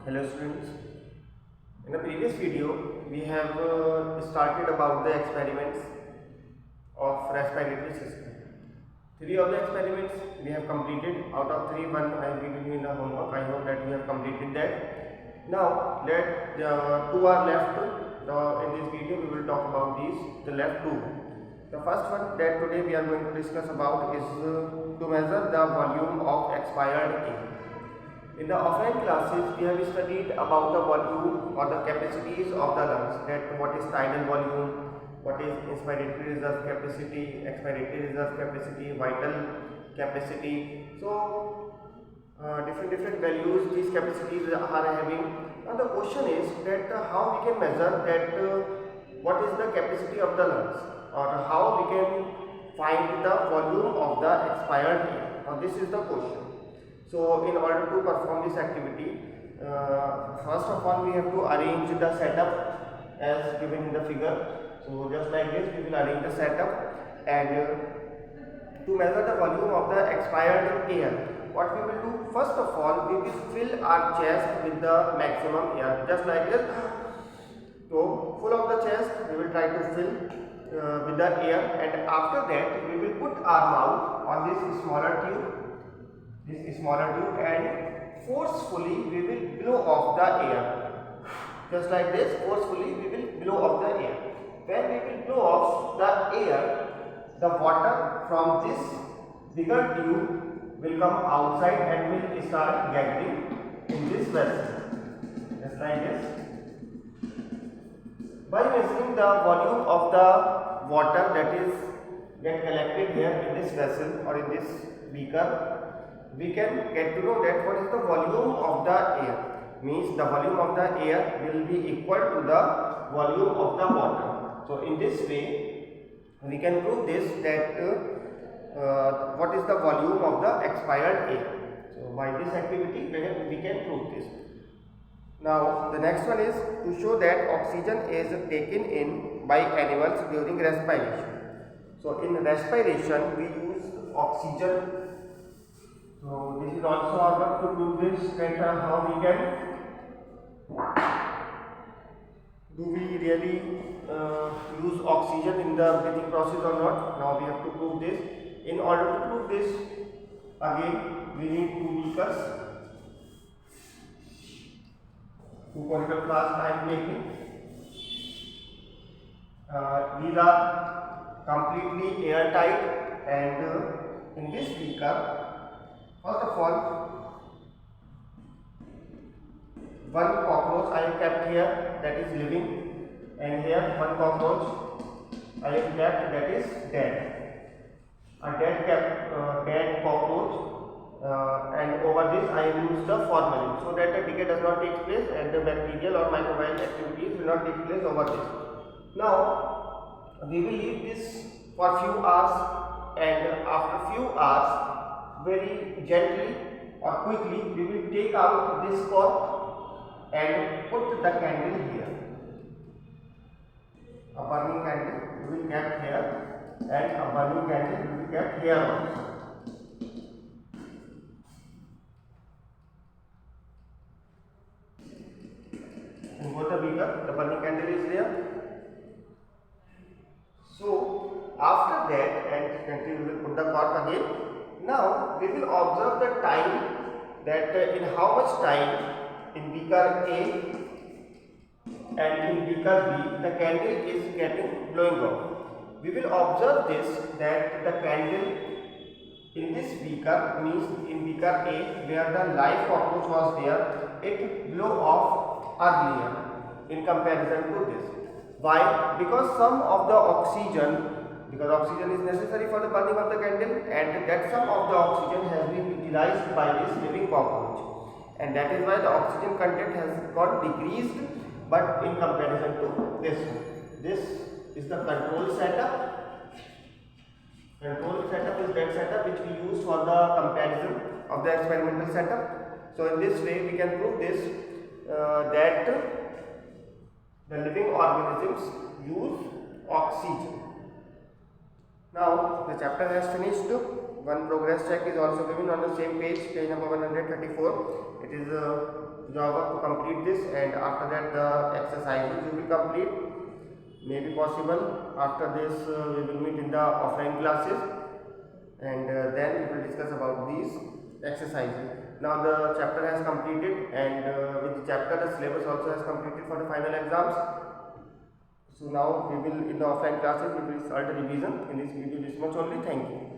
Hello students. In the previous video, we have started about the experiments of respiratory system. Three of the experiments we have completed. Out of three, one I have given you in the homework. I hope that you have completed that. Now, let two are left. In this video, we will talk about these. The left two. The first one that today we are going to discuss about is to measure the volume of expired air. In the offline classes, we have studied about the volume or the capacities of the lungs, that what is tidal volume, what is inspiratory reserve capacity, expiratory reserve capacity, vital capacity. So, different values these capacities are having. Now the question is that how we can measure that what is the capacity of the lungs, or how we can find the volume of the expired air. Now this is the question. So in order to perform this activity, first of all we have to arrange the setup as given in the figure. So just like this we will arrange the setup, and to measure the volume of the expired air, what we will do, first of all we will fill our chest with the maximum air, just like this. So full of the chest we will try to fill with the air, and after that we will put our mouth on this smaller tube, and forcefully we will blow off the air, just like this. Forcefully we will blow off the air. When we will blow off the air, the water from this bigger tube will come outside and will start gathering in this vessel, just like this. By measuring the volume of the water that is get collected here in this vessel or in this beaker, we can get to know that what is the volume of the air. Means the volume of the air will be equal to the volume of the water. So in this way we can prove this, that what is the volume of the expired air. So by this activity we can prove this. Now the next one is to show that oxygen is taken in by animals during respiration. So in respiration we use oxygen. So this is also our work to prove this, that how we can, do we really use oxygen in the breathing process or not. Now we have to prove this. In order to prove this, again we need two beakers, two conical flasks I am taking. These are completely airtight, and in this beaker, first of all, one cockroach I have kept here, that is living, and here one cockroach I have kept, that is dead. A dead cockroach, and over this I have used the formalin, so that the decay does not take place and the bacterial or microbial activities will not take place over this. Now we will leave this for few hours, and after few hours, very gently or quickly we will take out this cork and put the candle here. A burning candle we will kept here, and a burning candle we will kept here also. In both the beaker the burning candle is there. So after that, and we will put the cork again. Now we will observe the time, that in how much time in beaker A and in beaker B the candle is getting blowing off. We will observe this, that the candle in this beaker, means in beaker A where the live cockroach was there, it blew off earlier in comparison to this. Why? Because some of the oxygen, because oxygen is necessary for the burning of the candle, and that some of the oxygen has been utilized by this living cockroach, and that is why the oxygen content has got decreased, but in comparison to this one. This is the control setup. Control setup is that setup which we use for the comparison of the experimental setup. So in this way we can prove this, that the living organisms use oxygen. Now the chapter has finished. one progress check is also given on the same page, page number 134. It is your work to complete this, and after that the exercises you will complete. Maybe possible after this we will meet in the offline classes, and then we will discuss about these exercises. Now the chapter has completed, and with the chapter the syllabus also has completed for the final exams. So now we will, in the offline classes, we will start the revision. In this video this much only. Thank you.